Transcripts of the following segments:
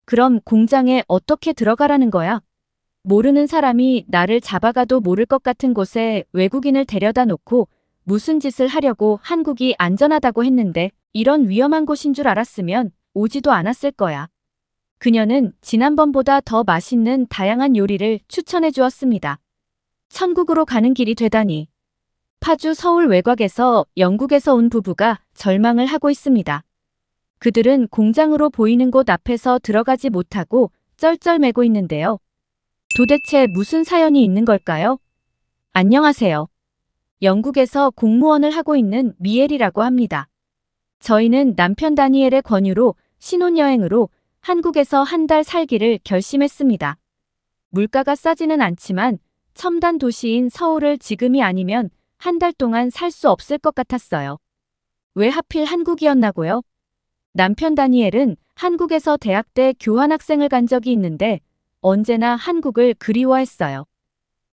그럼 공장에 어떻게 들어가라는 거야? 모르는 사람이 나를 잡아가도 모를 것 같은 곳에 외국인을 데려다 놓고 무슨 짓을 하려고 한국이 안전하다고 했는데 이런 위험한 곳인 줄 알았으면 오지도 않았을 거야. 그녀는 지난번보다 더 맛있는 다양한 요리를 추천해 주었습니다. 천국으로 가는 길이 되다니. 파주 서울 외곽에서 영국에서 온 부부가 절망을 하고 있습니다. 그들은 공장으로 보이는 곳 앞에서 들어가지 못하고 쩔쩔매고 있는데요. 도대체 무슨 사연이 있는 걸까요? 안녕하세요. 영국에서 공무원을 하고 있는 미엘이라고 합니다. 저희는 남편 다니엘의 권유로 신혼여행으로 한국에서 한 달 살기를 결심했습니다. 물가가 싸지는 않지만 첨단 도시인 서울을 지금이 아니면 한 달 동안 살 수 없을 것 같았어요. 왜 하필 한국이었나고요? 남편 다니엘은 한국에서 대학 때 교환학생을 간 적이 있는데 언제나 한국을 그리워했어요.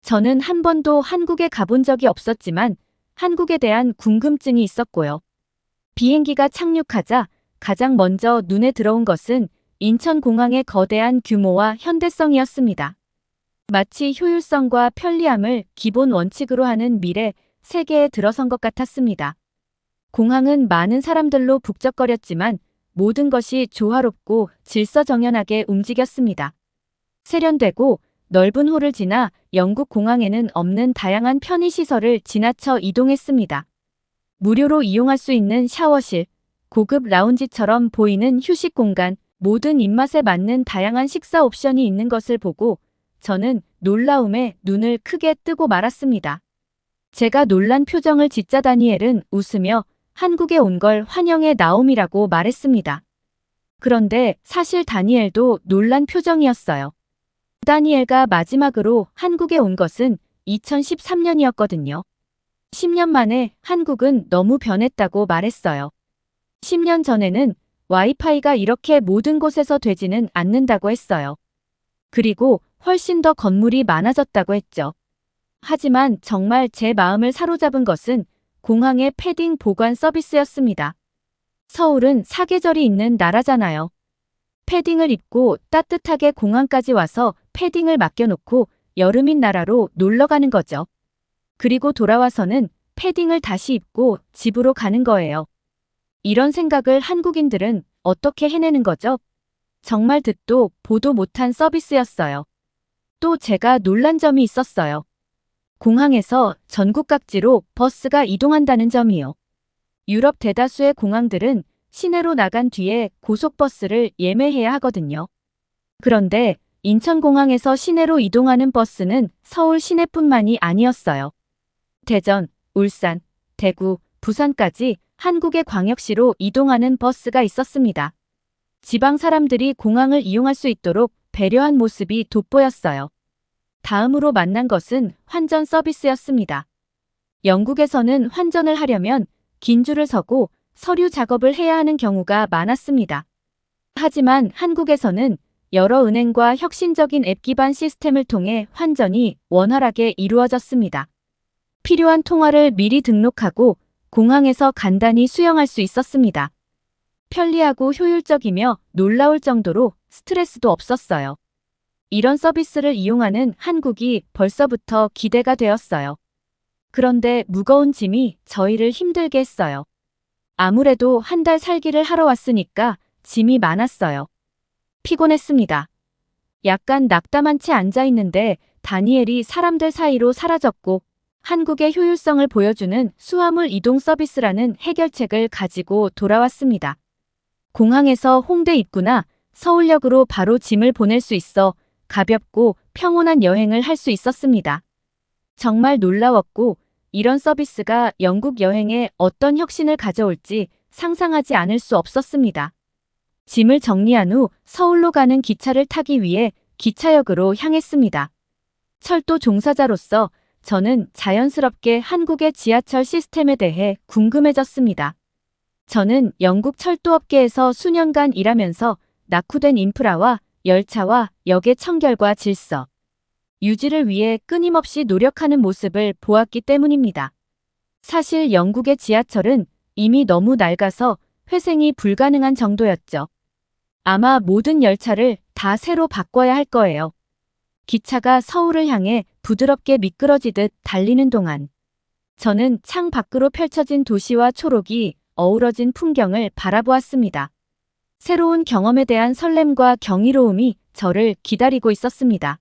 저는 한 번도 한국에 가본 적이 없었지만 한국에 대한 궁금증이 있었고요. 비행기가 착륙하자 가장 먼저 눈에 들어온 것은 인천공항의 거대한 규모와 현대성이었습니다. 마치 효율성과 편리함을 기본 원칙으로 하는 미래 세계에 들어선 것 같았습니다. 공항은 많은 사람들로 북적거렸지만 모든 것이 조화롭고 질서정연하게 움직였습니다. 세련되고 넓은 홀을 지나 영국 공항에는 없는 다양한 편의시설을 지나쳐 이동했습니다. 무료로 이용할 수 있는 샤워실, 고급 라운지처럼 보이는 휴식 공간, 모든 입맛에 맞는 다양한 식사 옵션이 있는 것을 보고 저는 놀라움에 눈을 크게 뜨고 말았습니다. 제가 놀란 표정을 짓자 다니엘은 웃으며 한국에 온 걸 환영의 나옴이라고 말했습니다. 그런데 사실 다니엘도 놀란 표정이었어요. 다니엘가 마지막으로 한국에 온 것은 2013년이었거든요. 10년 만에 한국은 너무 변했다고 말했어요. 10년 전에는 와이파이가 이렇게 모든 곳에서 되지는 않는다고 했어요. 그리고 훨씬 더 건물이 많아졌다고 했죠. 하지만 정말 제 마음을 사로잡은 것은 공항의 패딩 보관 서비스였습니다. 서울은 사계절이 있는 나라잖아요. 패딩을 입고 따뜻하게 공항까지 와서 패딩을 맡겨놓고 여름인 나라로 놀러 가는 거죠. 그리고 돌아와서는 패딩을 다시 입고 집으로 가는 거예요. 이런 생각을 한국인들은 어떻게 해내는 거죠? 정말 듣도 보도 못한 서비스였어요. 또 제가 놀란 점이 있었어요. 공항에서 전국 각지로 버스가 이동한다는 점이요. 유럽 대다수의 공항들은 시내로 나간 뒤에 고속버스를 예매해야 하거든요. 그런데 인천공항에서 시내로 이동하는 버스는 서울 시내뿐만이 아니었어요. 대전, 울산, 대구, 부산까지 한국의 광역시로 이동하는 버스가 있었습니다. 지방 사람들이 공항을 이용할 수 있도록 배려한 모습이 돋보였어요. 다음으로 만난 것은 환전 서비스였습니다. 영국에서는 환전을 하려면 긴 줄을 서고 서류 작업을 해야 하는 경우가 많았습니다. 하지만 한국에서는 여러 은행과 혁신적인 앱 기반 시스템을 통해 환전이 원활하게 이루어졌습니다. 필요한 통화를 미리 등록하고 공항에서 간단히 수령할 수 있었습니다. 편리하고 효율적이며 놀라울 정도로 스트레스도 없었어요. 이런 서비스를 이용하는 한국이 벌써부터 기대가 되었어요. 그런데 무거운 짐이 저희를 힘들게 했어요. 아무래도 한 달 살기를 하러 왔으니까 짐이 많았어요. 피곤했습니다. 약간 낙담한 채 앉아 있는데 다니엘이 사람들 사이로 사라졌고 한국의 효율성을 보여주는 수화물 이동 서비스라는 해결책을 가지고 돌아왔습니다. 공항에서 홍대 입구나 서울역으로 바로 짐을 보낼 수 있어 가볍고 평온한 여행을 할 수 있었습니다. 정말 놀라웠고 이런 서비스가 영국 여행에 어떤 혁신을 가져올지 상상하지 않을 수 없었습니다. 짐을 정리한 후 서울로 가는 기차를 타기 위해 기차역으로 향했습니다. 철도 종사자로서 저는 자연스럽게 한국의 지하철 시스템에 대해 궁금해졌습니다. 저는 영국 철도업계에서 수년간 일하면서 낙후된 인프라와 열차와 역의 청결과 질서, 유지를 위해 끊임없이 노력하는 모습을 보았기 때문입니다. 사실 영국의 지하철은 이미 너무 낡아서 회생이 불가능한 정도였죠. 아마 모든 열차를 다 새로 바꿔야 할 거예요. 기차가 서울을 향해 부드럽게 미끄러지듯 달리는 동안 저는 창 밖으로 펼쳐진 도시와 초록이 어우러진 풍경을 바라보았습니다. 새로운 경험에 대한 설렘과 경이로움이 저를 기다리고 있었습니다.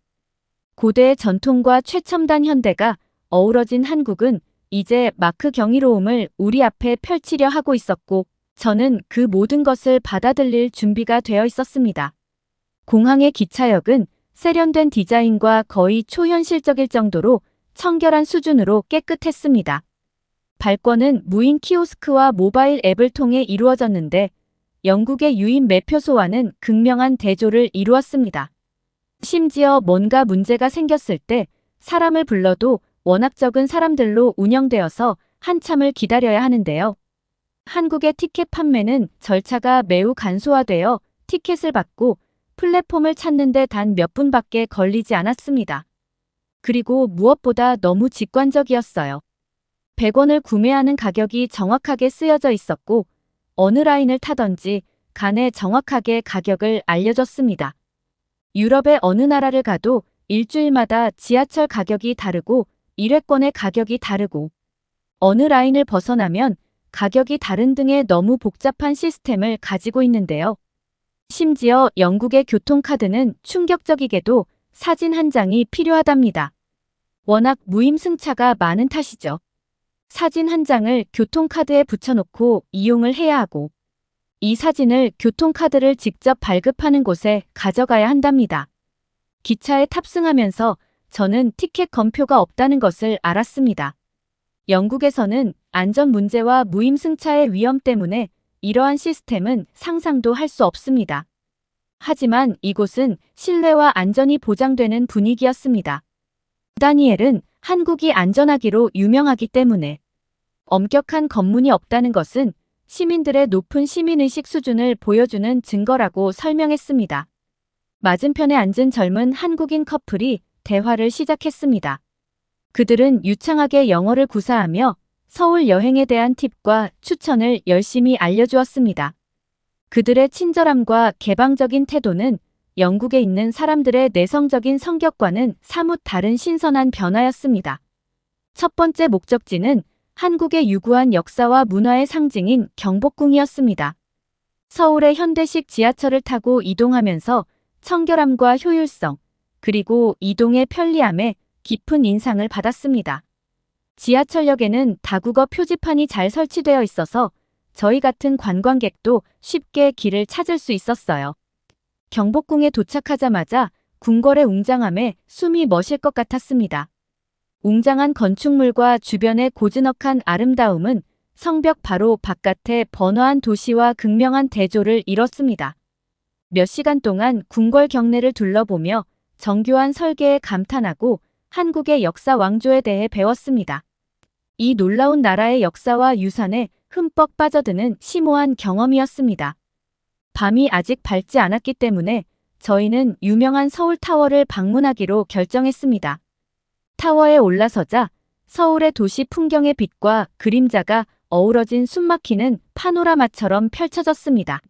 고대의 전통과 최첨단 현대가 어우러진 한국은 이제 막 그 경이로움을 우리 앞에 펼치려 하고 있었고 저는 그 모든 것을 받아들일 준비가 되어 있었습니다. 공항의 기차역은 세련된 디자인과 거의 초현실적일 정도로 청결한 수준으로 깨끗했습니다. 발권은 무인 키오스크와 모바일 앱을 통해 이루어졌는데 영국의 유인 매표소와는 극명한 대조를 이루었습니다. 심지어 뭔가 문제가 생겼을 때 사람을 불러도 워낙 적은 사람들로 운영되어서 한참을 기다려야 하는데요. 한국의 티켓 판매는 절차가 매우 간소화되어 티켓을 받고 플랫폼을 찾는데 단 몇 분밖에 걸리지 않았습니다. 그리고 무엇보다 너무 직관적이었어요. 100원을 구매하는 가격이 정확하게 쓰여져 있었고 어느 라인을 타던지 간에 정확하게 가격을 알려줬습니다. 유럽의 어느 나라를 가도 일주일마다 지하철 가격이 다르고 일회권의 가격이 다르고 어느 라인을 벗어나면 가격이 다른 등의 너무 복잡한 시스템을 가지고 있는데요. 심지어 영국의 교통카드는 충격적이게도 사진 한 장이 필요하답니다. 워낙 무임승차가 많은 탓이죠. 사진 한 장을 교통카드에 붙여놓고 이용을 해야 하고 이 사진을 교통카드를 직접 발급하는 곳에 가져가야 한답니다. 기차에 탑승하면서 저는 티켓 검표가 없다는 것을 알았습니다. 영국에서는 안전 문제와 무임승차의 위험 때문에 이러한 시스템은 상상도 할 수 없습니다. 하지만 이곳은 신뢰와 안전이 보장되는 분위기였습니다. 다니엘은 한국이 안전하기로 유명하기 때문에 엄격한 검문이 없다는 것은 시민들의 높은 시민의식 수준을 보여주는 증거라고 설명했습니다. 맞은편에 앉은 젊은 한국인 커플이 대화를 시작했습니다. 그들은 유창하게 영어를 구사하며 서울 여행에 대한 팁과 추천을 열심히 알려주었습니다. 그들의 친절함과 개방적인 태도는 영국에 있는 사람들의 내성적인 성격과는 사뭇 다른 신선한 변화였습니다. 첫 번째 목적지는 한국의 유구한 역사와 문화의 상징인 경복궁이었습니다. 서울의 현대식 지하철을 타고 이동하면서 청결함과 효율성, 그리고 이동의 편리함에 깊은 인상을 받았습니다. 지하철역에는 다국어 표지판이 잘 설치되어 있어서 저희 같은 관광객도 쉽게 길을 찾을 수 있었어요. 경복궁에 도착하자마자 궁궐의 웅장함에 숨이 멎을 것 같았습니다. 웅장한 건축물과 주변의 고즈넉한 아름다움은 성벽 바로 바깥에 번화한 도시와 극명한 대조를 이뤘습니다. 몇 시간 동안 궁궐 경내를 둘러보며 정교한 설계에 감탄하고 한국의 역사 왕조에 대해 배웠습니다. 이 놀라운 나라의 역사와 유산에 흠뻑 빠져드는 심오한 경험이었습니다. 밤이 아직 밝지 않았기 때문에 저희는 유명한 서울타워를 방문하기로 결정했습니다. 타워에 올라서자 서울의 도시 풍경의 빛과 그림자가 어우러진 숨막히는 파노라마처럼 펼쳐졌습니다.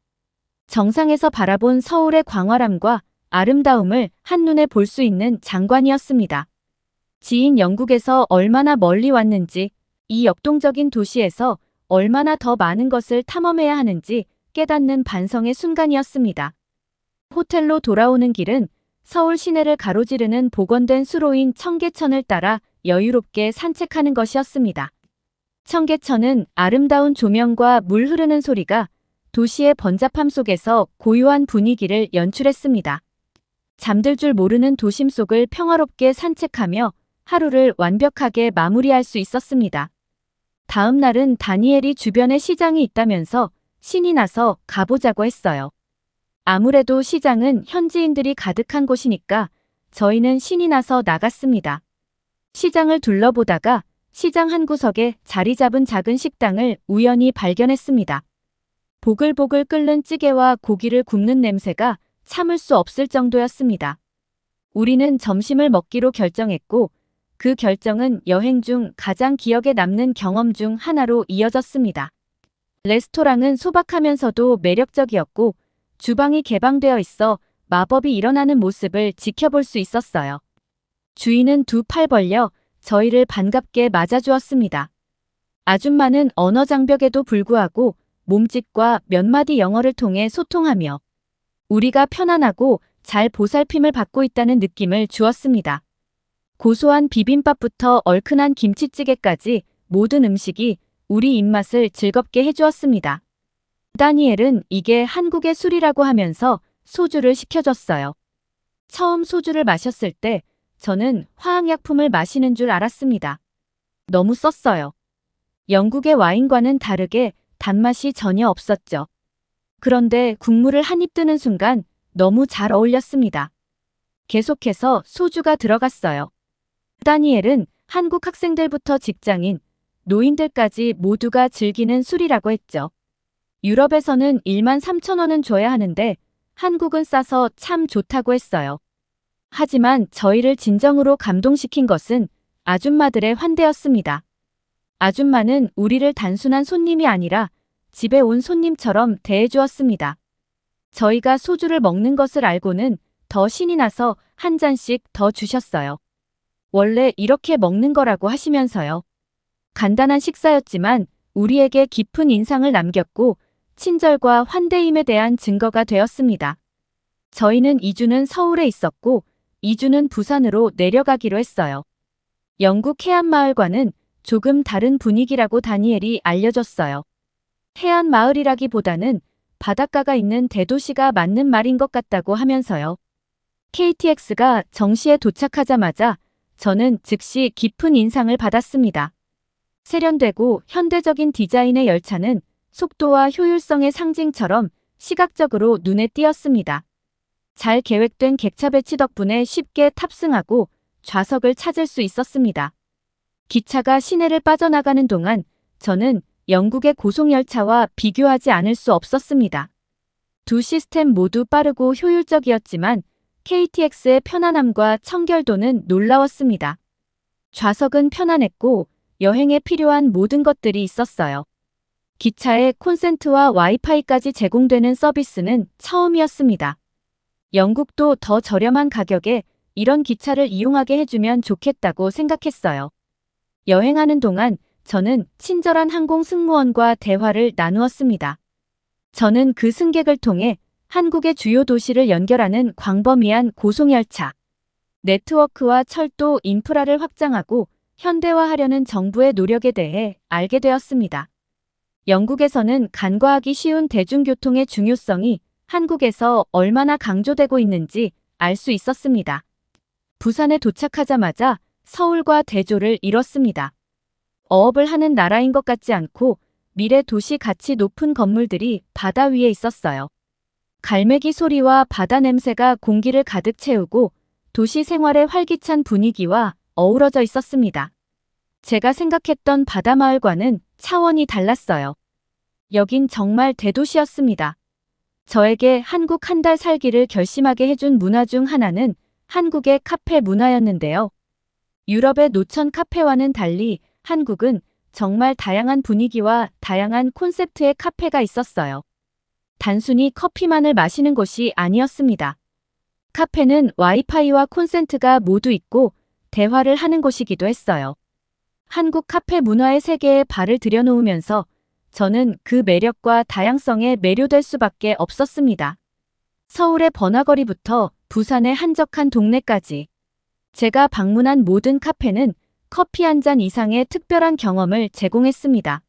정상에서 바라본 서울의 광활함과 아름다움을 한눈에 볼 수 있는 장관이었습니다. 지인 영국에서 얼마나 멀리 왔는지, 이 역동적인 도시에서 얼마나 더 많은 것을 탐험해야 하는지 깨닫는 반성의 순간이었습니다. 호텔로 돌아오는 길은 서울 시내를 가로지르는 복원된 수로인 청계천을 따라 여유롭게 산책하는 것이었습니다. 청계천은 아름다운 조명과 물 흐르는 소리가 도시의 번잡함 속에서 고요한 분위기를 연출했습니다. 잠들 줄 모르는 도심 속을 평화롭게 산책하며 하루를 완벽하게 마무리할 수 있었습니다. 다음 날은 다니엘이 주변에 시장이 있다면서 신이 나서 가보자고 했어요. 아무래도 시장은 현지인들이 가득한 곳이니까 저희는 신이 나서 나갔습니다. 시장을 둘러보다가 시장 한 구석에 자리 잡은 작은 식당을 우연히 발견했습니다. 보글보글 끓는 찌개와 고기를 굽는 냄새가 참을 수 없을 정도였습니다. 우리는 점심을 먹기로 결정했고 그 결정은 여행 중 가장 기억에 남는 경험 중 하나로 이어졌습니다. 레스토랑은 소박하면서도 매력적이었고 주방이 개방되어 있어 마법이 일어나는 모습을 지켜볼 수 있었어요. 주인은 두 팔 벌려 저희를 반갑게 맞아주었습니다. 아줌마는 언어 장벽에도 불구하고 몸짓과 몇 마디 영어를 통해 소통하며 우리가 편안하고 잘 보살핌을 받고 있다는 느낌을 주었습니다. 고소한 비빔밥부터 얼큰한 김치찌개까지 모든 음식이 우리 입맛을 즐겁게 해주었습니다. 다니엘은 이게 한국의 술이라고 하면서 소주를 시켜줬어요. 처음 소주를 마셨을 때 저는 화학약품을 마시는 줄 알았습니다. 너무 썼어요. 영국의 와인과는 다르게 단맛이 전혀 없었죠. 그런데 국물을 한 입 뜨는 순간 너무 잘 어울렸습니다. 계속해서 소주가 들어갔어요. 다니엘은 한국 학생들부터 직장인, 노인들까지 모두가 즐기는 술이라고 했죠. 유럽에서는 13,000원은 줘야 하는데 한국은 싸서 참 좋다고 했어요. 하지만 저희를 진정으로 감동시킨 것은 아줌마들의 환대였습니다. 아줌마는 우리를 단순한 손님이 아니라 집에 온 손님처럼 대해주었습니다. 저희가 소주를 먹는 것을 알고는 더 신이 나서 한 잔씩 더 주셨어요. 원래 이렇게 먹는 거라고 하시면서요. 간단한 식사였지만 우리에게 깊은 인상을 남겼고 친절과 환대임에 대한 증거가 되었습니다. 저희는 2주는 서울에 있었고 2주는 부산으로 내려가기로 했어요. 영국 해안마을과는 조금 다른 분위기라고 다니엘이 알려줬어요. 해안마을이라기보다는 바닷가가 있는 대도시가 맞는 말인 것 같다고 하면서요. KTX가 정시에 도착하자마자 저는 즉시 깊은 인상을 받았습니다. 세련되고 현대적인 디자인의 열차는 속도와 효율성의 상징처럼 시각적으로 눈에 띄었습니다. 잘 계획된 객차 배치 덕분에 쉽게 탑승하고 좌석을 찾을 수 있었습니다. 기차가 시내를 빠져나가는 동안 저는 영국의 고속열차와 비교하지 않을 수 없었습니다. 두 시스템 모두 빠르고 효율적이었지만 KTX의 편안함과 청결도는 놀라웠습니다. 좌석은 편안했고 여행에 필요한 모든 것들이 있었어요. 기차에 콘센트와 와이파이까지 제공되는 서비스는 처음이었습니다. 영국도 더 저렴한 가격에 이런 기차를 이용하게 해주면 좋겠다고 생각했어요. 여행하는 동안 저는 친절한 항공 승무원과 대화를 나누었습니다. 저는 그 승객을 통해 한국의 주요 도시를 연결하는 광범위한 고속열차, 네트워크와 철도 인프라를 확장하고 현대화하려는 정부의 노력에 대해 알게 되었습니다. 영국에서는 간과하기 쉬운 대중교통의 중요성이 한국에서 얼마나 강조되고 있는지 알 수 있었습니다. 부산에 도착하자마자 서울과 대조를 이뤘습니다. 어업을 하는 나라인 것 같지 않고 미래 도시 가치 높은 건물들이 바다 위에 있었어요. 갈매기 소리와 바다 냄새가 공기를 가득 채우고 도시 생활의 활기찬 분위기와 어우러져 있었습니다. 제가 생각했던 바다마을과는 차원이 달랐어요. 여긴 정말 대도시였습니다. 저에게 한국 한 달 살기를 결심하게 해준 문화 중 하나는 한국의 카페 문화였는데요. 유럽의 노천 카페와는 달리 한국은 정말 다양한 분위기와 다양한 콘셉트의 카페가 있었어요. 단순히 커피만을 마시는 곳이 아니었습니다. 카페는 와이파이와 콘센트가 모두 있고 대화를 하는 곳이기도 했어요. 한국 카페 문화의 세계에 발을 들여놓으면서 저는 그 매력과 다양성에 매료될 수밖에 없었습니다. 서울의 번화거리부터 부산의 한적한 동네까지 제가 방문한 모든 카페는 커피 한 잔 이상의 특별한 경험을 제공했습니다.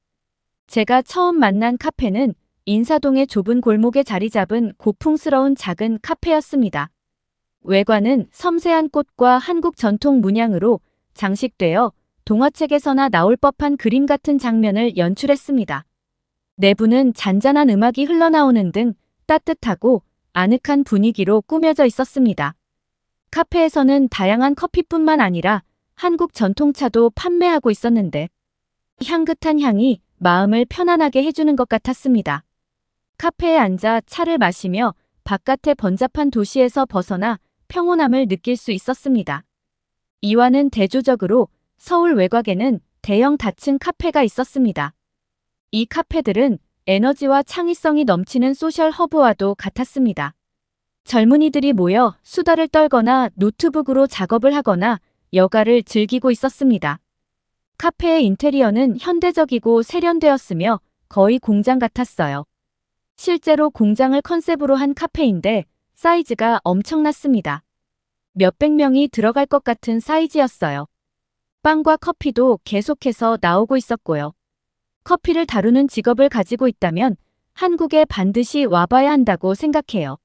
제가 처음 만난 카페는 인사동의 좁은 골목에 자리 잡은 고풍스러운 작은 카페였습니다. 외관은 섬세한 꽃과 한국 전통 문양으로 장식되어 동화책에서나 나올 법한 그림 같은 장면을 연출했습니다. 내부는 잔잔한 음악이 흘러나오는 등 따뜻하고 아늑한 분위기로 꾸며져 있었습니다. 카페에서는 다양한 커피뿐만 아니라 한국 전통차도 판매하고 있었는데 향긋한 향이 마음을 편안하게 해주는 것 같았습니다. 카페에 앉아 차를 마시며 바깥의 번잡한 도시에서 벗어나 평온함을 느낄 수 있었습니다. 이와는 대조적으로 서울 외곽에는 대형 다층 카페가 있었습니다. 이 카페들은 에너지와 창의성이 넘치는 소셜 허브와도 같았습니다. 젊은이들이 모여 수다를 떨거나 노트북으로 작업을 하거나 여가를 즐기고 있었습니다. 카페의 인테리어는 현대적이고 세련되었으며 거의 공장 같았어요. 실제로 공장을 컨셉으로 한 카페인데 사이즈가 엄청났습니다. 몇백 명이 들어갈 것 같은 사이즈였어요. 빵과 커피도 계속해서 나오고 있었고요. 커피를 다루는 직업을 가지고 있다면 한국에 반드시 와봐야 한다고 생각해요.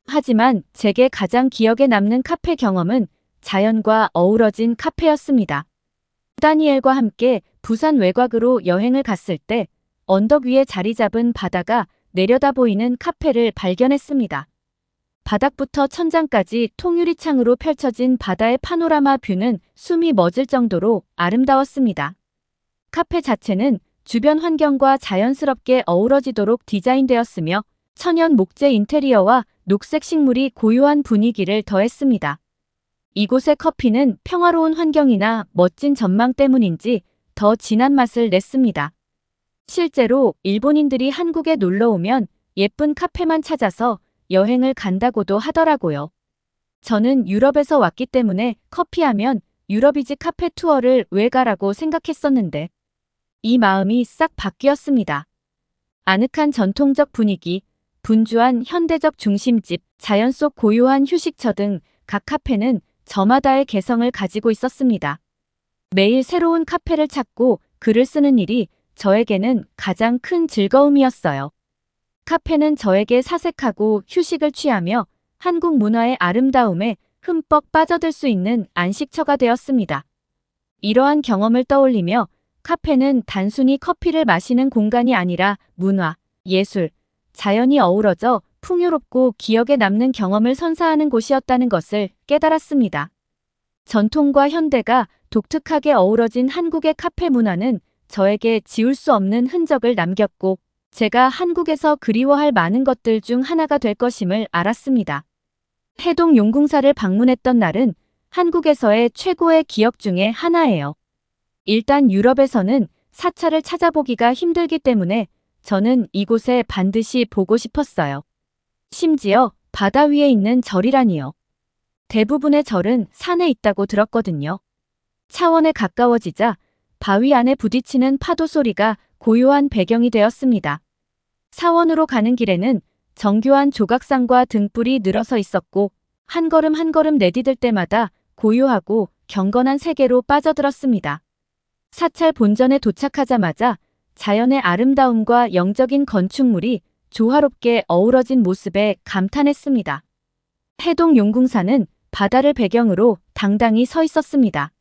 하지만 제게 가장 기억에 남는 카페 경험은 자연과 어우러진 카페였습니다. 다니엘과 함께 부산 외곽으로 여행을 갔을 때 언덕 위에 자리 잡은 바다가 내려다 보이는 카페를 발견했습니다. 바닥부터 천장까지 통유리창으로 펼쳐진 바다의 파노라마 뷰는 숨이 멎을 정도로 아름다웠습니다. 카페 자체는 주변 환경과 자연스럽게 어우러지도록 디자인되었으며 천연 목재 인테리어와 녹색 식물이 고요한 분위기를 더했습니다. 이곳의 커피는 평화로운 환경이나 멋진 전망 때문인지 더 진한 맛을 냈습니다. 실제로 일본인들이 한국에 놀러 오면 예쁜 카페만 찾아서 여행을 간다고도 하더라고요. 저는 유럽에서 왔기 때문에 커피하면 유럽이지 카페 투어를 왜 가라고 생각했었는데 이 마음이 싹 바뀌었습니다. 아늑한 전통적 분위기, 분주한 현대적 중심집, 자연 속 고요한 휴식처 등 각 카페는 저마다의 개성을 가지고 있었습니다. 매일 새로운 카페를 찾고 글을 쓰는 일이 저에게는 가장 큰 즐거움이었어요. 카페는 저에게 사색하고 휴식을 취하며 한국 문화의 아름다움에 흠뻑 빠져들 수 있는 안식처가 되었습니다. 이러한 경험을 떠올리며 카페는 단순히 커피를 마시는 공간이 아니라 문화, 예술, 자연이 어우러져 풍요롭고 기억에 남는 경험을 선사하는 곳이었다는 것을 깨달았습니다. 전통과 현대가 독특하게 어우러진 한국의 카페 문화는 저에게 지울 수 없는 흔적을 남겼고 제가 한국에서 그리워할 많은 것들 중 하나가 될 것임을 알았습니다. 해동 용궁사를 방문했던 날은 한국에서의 최고의 기억 중에 하나예요. 일단 유럽에서는 사찰을 찾아보기가 힘들기 때문에 저는 이곳에 반드시 보고 싶었어요. 심지어 바다 위에 있는 절이라니요. 대부분의 절은 산에 있다고 들었거든요. 차원에 가까워지자 바위 안에 부딪히는 파도 소리가 고요한 배경이 되었습니다. 사원으로 가는 길에는 정교한 조각상과 등불이 늘어서 있었고 한 걸음 한 걸음 내디딜 때마다 고요하고 경건한 세계로 빠져들었습니다. 사찰 본전에 도착하자마자 자연의 아름다움과 영적인 건축물이 조화롭게 어우러진 모습에 감탄했습니다. 해동 용궁사는 바다를 배경으로 당당히 서 있었습니다.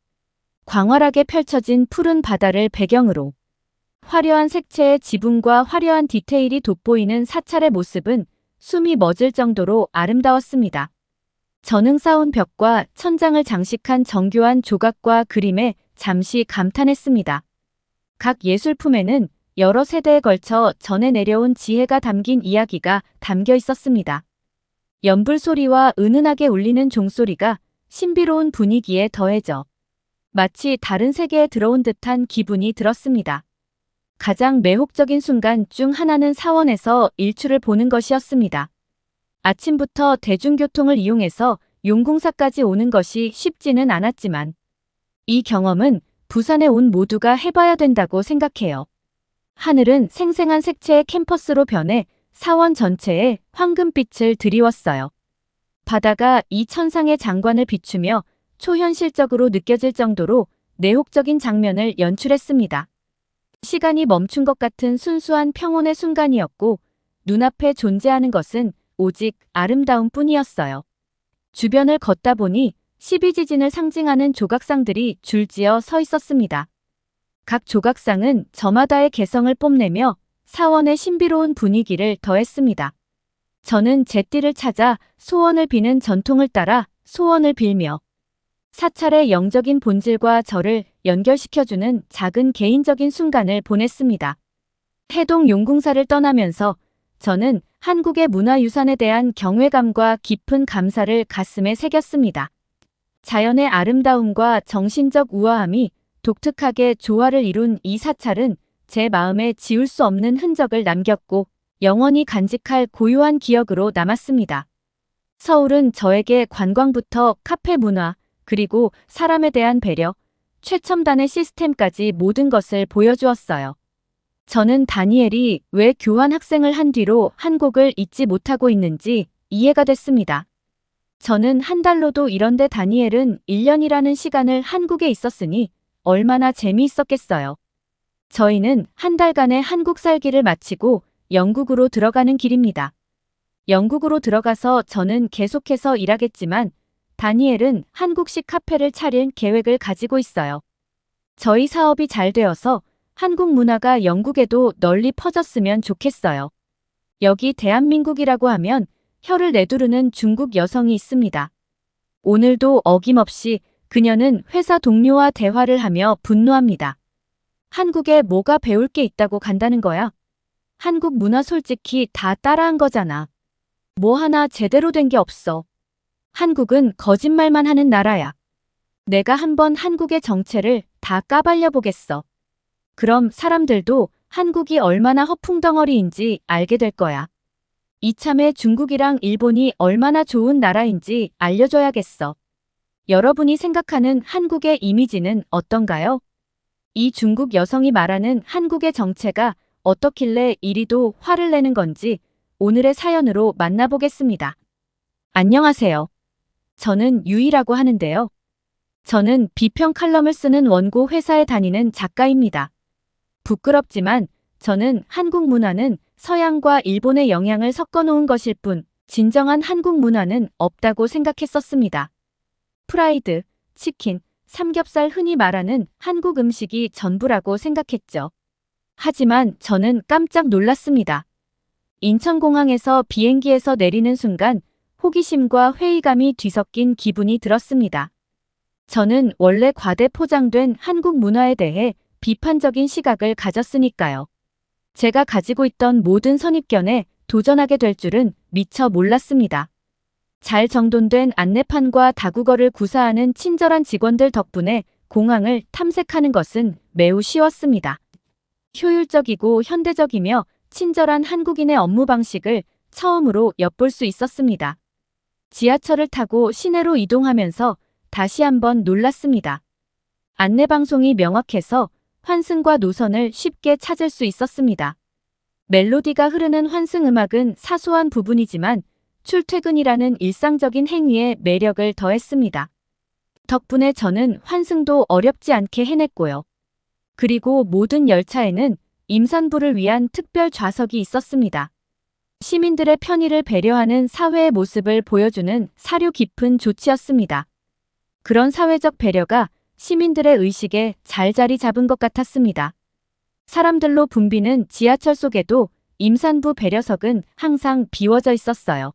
광활하게 펼쳐진 푸른 바다를 배경으로 화려한 색채의 지붕과 화려한 디테일이 돋보이는 사찰의 모습은 숨이 멎을 정도로 아름다웠습니다. 전응 쌓은 벽과 천장을 장식한 정교한 조각과 그림에 잠시 감탄했습니다. 각 예술품에는 여러 세대에 걸쳐 전해 내려온 지혜가 담긴 이야기가 담겨 있었습니다. 연불 소리와 은은하게 울리는 종소리가 신비로운 분위기에 더해져 마치 다른 세계에 들어온 듯한 기분이 들었습니다. 가장 매혹적인 순간 중 하나는 사원에서 일출을 보는 것이었습니다. 아침부터 대중교통을 이용해서 용궁사까지 오는 것이 쉽지는 않았지만 이 경험은 부산에 온 모두가 해봐야 된다고 생각해요. 하늘은 생생한 색채의 캠퍼스로 변해 사원 전체에 황금빛을 드리웠어요. 바다가 이 천상의 장관을 비추며 초현실적으로 느껴질 정도로 내혹적인 장면을 연출했습니다. 시간이 멈춘 것 같은 순수한 평온의 순간이었고 눈앞에 존재하는 것은 오직 아름다움 뿐이었어요. 주변을 걷다 보니 12지진을 상징하는 조각상들이 줄지어 서 있었습니다. 각 조각상은 저마다의 개성을 뽐내며 사원의 신비로운 분위기를 더했습니다. 저는 제 띠를 찾아 소원을 비는 전통을 따라 소원을 빌며 사찰의 영적인 본질과 저를 연결시켜주는 작은 개인적인 순간을 보냈습니다. 해동 용궁사를 떠나면서 저는 한국의 문화유산에 대한 경외감과 깊은 감사를 가슴에 새겼습니다. 자연의 아름다움과 정신적 우아함이 독특하게 조화를 이룬 이 사찰은 제 마음에 지울 수 없는 흔적을 남겼고 영원히 간직할 고유한 기억으로 남았습니다. 서울은 저에게 관광부터 카페 문화, 그리고 사람에 대한 배려, 최첨단의 시스템까지 모든 것을 보여주었어요. 저는 다니엘이 왜 교환 학생을 한 뒤로 한국을 잊지 못하고 있는지 이해가 됐습니다. 저는 한 달로도 이런데 다니엘은 1년이라는 시간을 한국에 있었으니 얼마나 재미있었겠어요. 저희는 한 달간의 한국 살기를 마치고 영국으로 들어가는 길입니다. 영국으로 들어가서 저는 계속해서 일하겠지만 다니엘은 한국식 카페를 차릴 계획을 가지고 있어요. 저희 사업이 잘 되어서 한국 문화가 영국에도 널리 퍼졌으면 좋겠어요. 여기 대한민국이라고 하면 혀를 내두르는 중국 여성이 있습니다. 오늘도 어김없이 그녀는 회사 동료와 대화를 하며 분노합니다. 한국에 뭐가 배울 게 있다고 간다는 거야? 한국 문화 솔직히 다 따라한 거잖아. 뭐 하나 제대로 된 게 없어. 한국은 거짓말만 하는 나라야. 내가 한번 한국의 정체를 다 까발려 보겠어. 그럼 사람들도 한국이 얼마나 허풍덩어리인지 알게 될 거야. 이참에 중국이랑 일본이 얼마나 좋은 나라인지 알려줘야겠어. 여러분이 생각하는 한국의 이미지는 어떤가요? 이 중국 여성이 말하는 한국의 정체가 어떻길래 이리도 화를 내는 건지 오늘의 사연으로 만나보겠습니다. 안녕하세요. 저는 유이라고 하는데요. 저는 비평 칼럼을 쓰는 원고 회사에 다니는 작가입니다. 부끄럽지만 저는 한국 문화는 서양과 일본의 영향을 섞어 놓은 것일 뿐 진정한 한국 문화는 없다고 생각했었습니다. 프라이드, 치킨, 삼겹살 흔히 말하는 한국 음식이 전부라고 생각했죠. 하지만 저는 깜짝 놀랐습니다. 인천공항에서 비행기에서 내리는 순간 호기심과 회의감이 뒤섞인 기분이 들었습니다. 저는 원래 과대 포장된 한국 문화에 대해 비판적인 시각을 가졌으니까요. 제가 가지고 있던 모든 선입견에 도전하게 될 줄은 미처 몰랐습니다. 잘 정돈된 안내판과 다국어를 구사하는 친절한 직원들 덕분에 공항을 탐색하는 것은 매우 쉬웠습니다. 효율적이고 현대적이며 친절한 한국인의 업무 방식을 처음으로 엿볼 수 있었습니다. 지하철을 타고 시내로 이동하면서 다시 한번 놀랐습니다. 안내방송이 명확해서 환승과 노선을 쉽게 찾을 수 있었습니다. 멜로디가 흐르는 환승 음악은 사소한 부분이지만 출퇴근이라는 일상적인 행위에 매력을 더했습니다. 덕분에 저는 환승도 어렵지 않게 해냈고요. 그리고 모든 열차에는 임산부를 위한 특별 좌석이 있었습니다. 시민들의 편의를 배려하는 사회의 모습을 보여주는 사려 깊은 조치였습니다. 그런 사회적 배려가 시민들의 의식에 잘 자리 잡은 것 같았습니다. 사람들로 붐비는 지하철 속에도 임산부 배려석은 항상 비워져 있었어요.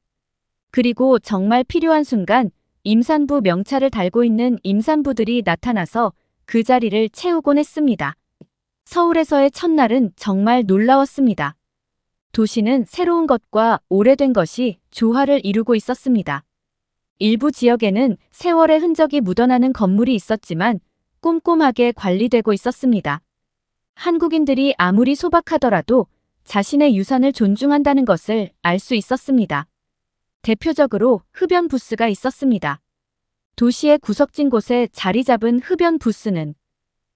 그리고 정말 필요한 순간 임산부 명찰을 달고 있는 임산부들이 나타나서 그 자리를 채우곤 했습니다. 서울에서의 첫날은 정말 놀라웠습니다. 도시는 새로운 것과 오래된 것이 조화를 이루고 있었습니다. 일부 지역에는 세월의 흔적이 묻어나는 건물이 있었지만 꼼꼼하게 관리되고 있었습니다. 한국인들이 아무리 소박하더라도 자신의 유산을 존중한다는 것을 알 수 있었습니다. 대표적으로 흡연 부스가 있었습니다. 도시의 구석진 곳에 자리 잡은 흡연 부스는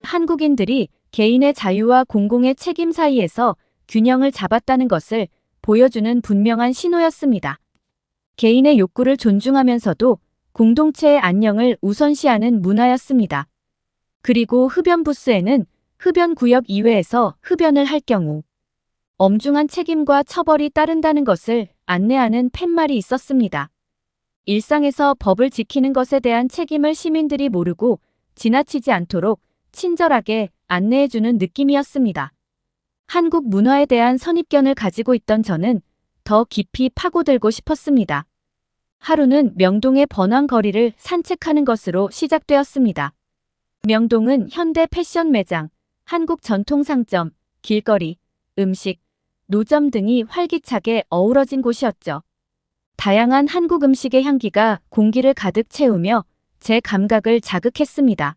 한국인들이 개인의 자유와 공공의 책임 사이에서 균형을 잡았다는 것을 보여주는 분명한 신호였습니다. 개인의 욕구를 존중하면서도 공동체의 안녕을 우선시하는 문화였습니다. 그리고 흡연 부스에는 흡연 구역 이외에서 흡연을 할 경우 엄중한 책임과 처벌이 따른다는 것을 안내하는 팻말이 있었습니다. 일상에서 법을 지키는 것에 대한 책임을 시민들이 모르고 지나치지 않도록 친절하게 안내해주는 느낌이었습니다. 한국 문화에 대한 선입견을 가지고 있던 저는 더 깊이 파고들고 싶었습니다. 하루는 명동의 번화한 거리를 산책하는 것으로 시작되었습니다. 명동은 현대 패션 매장, 한국 전통 상점, 길거리, 음식, 노점 등이 활기차게 어우러진 곳이었죠. 다양한 한국 음식의 향기가 공기를 가득 채우며 제 감각을 자극했습니다.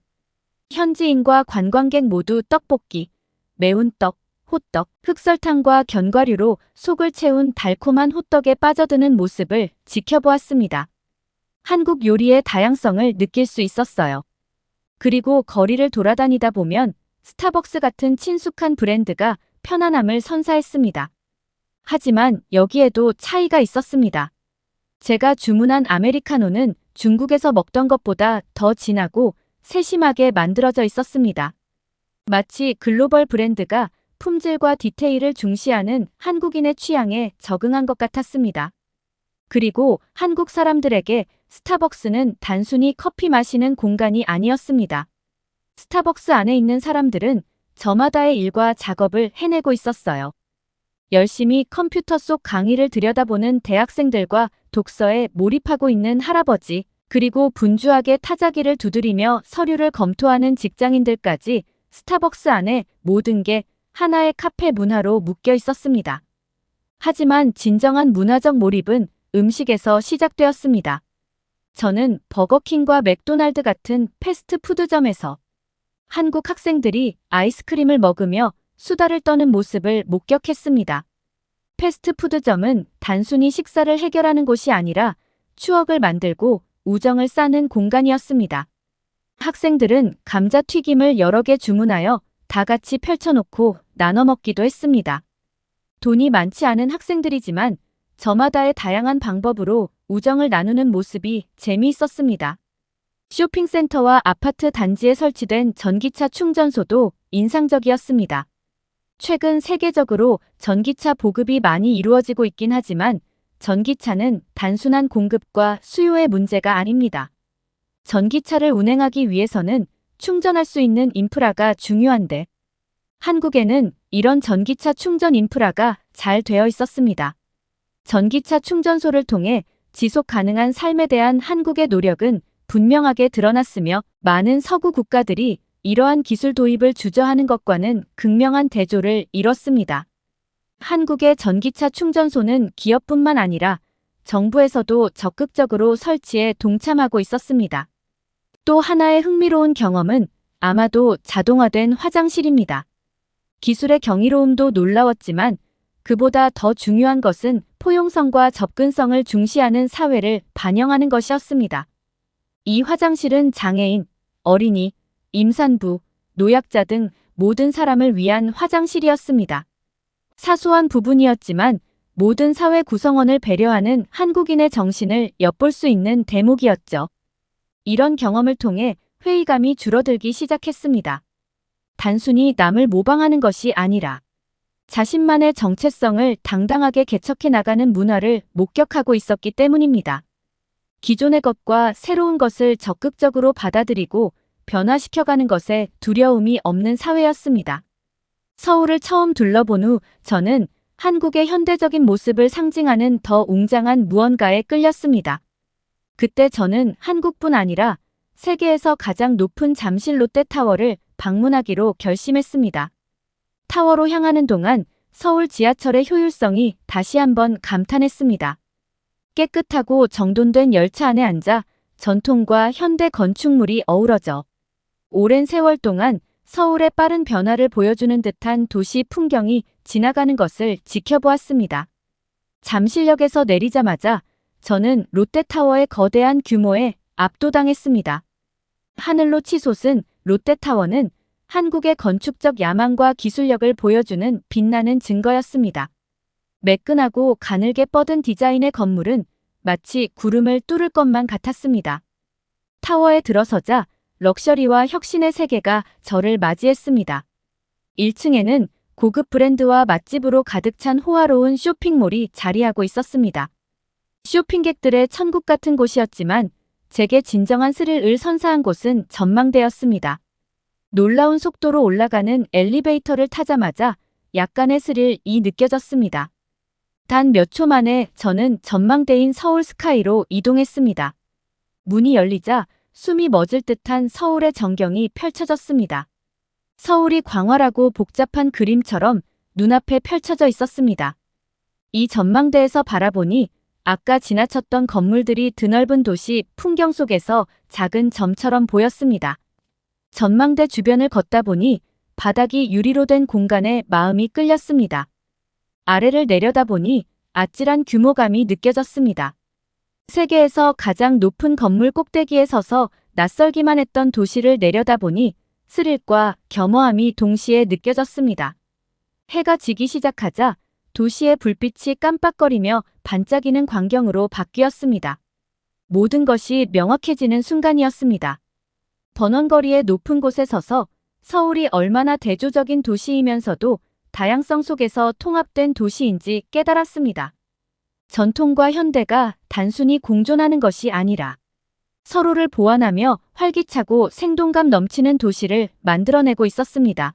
현지인과 관광객 모두 떡볶이, 매운 떡, 호떡, 흑설탕과 견과류로 속을 채운 달콤한 호떡에 빠져드는 모습을 지켜보았습니다. 한국 요리의 다양성을 느낄 수 있었어요. 그리고 거리를 돌아다니다 보면 스타벅스 같은 친숙한 브랜드가 편안함을 선사했습니다. 하지만 여기에도 차이가 있었습니다. 제가 주문한 아메리카노는 중국에서 먹던 것보다 더 진하고 세심하게 만들어져 있었습니다. 마치 글로벌 브랜드가 품질과 디테일을 중시하는 한국인의 취향에 적응한 것 같았습니다. 그리고 한국 사람들에게 스타벅스는 단순히 커피 마시는 공간이 아니었습니다. 스타벅스 안에 있는 사람들은 저마다의 일과 작업을 해내고 있었어요. 열심히 컴퓨터 속 강의를 들여다보는 대학생들과 독서에 몰입하고 있는 할아버지, 그리고 분주하게 타자기를 두드리며 서류를 검토하는 직장인들까지 스타벅스 안에 모든 게 하나의 카페 문화로 묶여 있었습니다. 하지만 진정한 문화적 몰입은 음식에서 시작되었습니다. 저는 버거킹과 맥도날드 같은 패스트푸드점에서 한국 학생들이 아이스크림을 먹으며 수다를 떠는 모습을 목격했습니다. 패스트푸드점은 단순히 식사를 해결하는 곳이 아니라 추억을 만들고 우정을 쌓는 공간이었습니다. 학생들은 감자튀김을 여러 개 주문하여 다 같이 펼쳐놓고 나눠 먹기도 했습니다. 돈이 많지 않은 학생들이지만 저마다의 다양한 방법으로 우정을 나누는 모습이 재미있었습니다. 쇼핑센터와 아파트 단지에 설치된 전기차 충전소도 인상적이었습니다. 최근 세계적으로 전기차 보급이 많이 이루어지고 있긴 하지만 전기차는 단순한 공급과 수요의 문제가 아닙니다. 전기차를 운행하기 위해서는 충전할 수 있는 인프라가 중요한데 한국에는 이런 전기차 충전 인프라가 잘 되어 있었습니다. 전기차 충전소를 통해 지속 가능한 삶에 대한 한국의 노력은 분명하게 드러났으며 많은 서구 국가들이 이러한 기술 도입을 주저하는 것과는 극명한 대조를 이뤘습니다. 한국의 전기차 충전소는 기업뿐만 아니라 정부에서도 적극적으로 설치에 동참하고 있었습니다. 또 하나의 흥미로운 경험은 아마도 자동화된 화장실입니다. 기술의 경이로움도 놀라웠지만 그보다 더 중요한 것은 포용성과 접근성을 중시하는 사회를 반영하는 것이었습니다. 이 화장실은 장애인, 어린이, 임산부, 노약자 등 모든 사람을 위한 화장실이었습니다. 사소한 부분이었지만 모든 사회 구성원을 배려하는 한국인의 정신을 엿볼 수 있는 대목이었죠. 이런 경험을 통해 회의감이 줄어들기 시작했습니다. 단순히 남을 모방하는 것이 아니라 자신만의 정체성을 당당하게 개척해 나가는 문화를 목격하고 있었기 때문입니다. 기존의 것과 새로운 것을 적극적으로 받아들이고 변화시켜가는 것에 두려움이 없는 사회였습니다. 서울을 처음 둘러본 후 저는 한국의 현대적인 모습을 상징하는 더 웅장한 무언가에 끌렸습니다. 그때 저는 한국뿐 아니라 세계에서 가장 높은 잠실 롯데타워를 방문하기로 결심했습니다. 타워로 향하는 동안 서울 지하철의 효율성이 다시 한번 감탄했습니다. 깨끗하고 정돈된 열차 안에 앉아 전통과 현대 건축물이 어우러져 오랜 세월 동안 서울의 빠른 변화를 보여주는 듯한 도시 풍경이 지나가는 것을 지켜보았습니다. 잠실역에서 내리자마자 저는 롯데타워의 거대한 규모에 압도당했습니다. 하늘로 치솟은 롯데타워는 한국의 건축적 야망과 기술력을 보여주는 빛나는 증거였습니다. 매끈하고 가늘게 뻗은 디자인의 건물은 마치 구름을 뚫을 것만 같았습니다. 타워에 들어서자 럭셔리와 혁신의 세계가 저를 맞이했습니다. 1층에는 고급 브랜드와 맛집으로 가득 찬 호화로운 쇼핑몰이 자리하고 있었습니다. 쇼핑객들의 천국 같은 곳이었지만 제게 진정한 스릴을 선사한 곳은 전망대였습니다. 놀라운 속도로 올라가는 엘리베이터를 타자마자 약간의 스릴이 느껴졌습니다. 단 몇 초 만에 저는 전망대인 서울 스카이로 이동했습니다. 문이 열리자 숨이 멎을 듯한 서울의 전경이 펼쳐졌습니다. 서울이 광활하고 복잡한 그림처럼 눈앞에 펼쳐져 있었습니다. 이 전망대에서 바라보니 아까 지나쳤던 건물들이 드넓은 도시 풍경 속에서 작은 점처럼 보였습니다. 전망대 주변을 걷다 보니 바닥이 유리로 된 공간에 마음이 끌렸습니다. 아래를 내려다보니 아찔한 규모감이 느껴졌습니다. 세계에서 가장 높은 건물 꼭대기에 서서 낯설기만 했던 도시를 내려다보니 스릴과 겸허함이 동시에 느껴졌습니다. 해가 지기 시작하자 도시의 불빛이 깜빡거리며 반짝이는 광경으로 바뀌었습니다. 모든 것이 명확해지는 순간이었습니다. 번원거리의 높은 곳에 서서 서울이 얼마나 대조적인 도시이면서도 다양성 속에서 통합된 도시인지 깨달았습니다. 전통과 현대가 단순히 공존하는 것이 아니라 서로를 보완하며 활기차고 생동감 넘치는 도시를 만들어내고 있었습니다.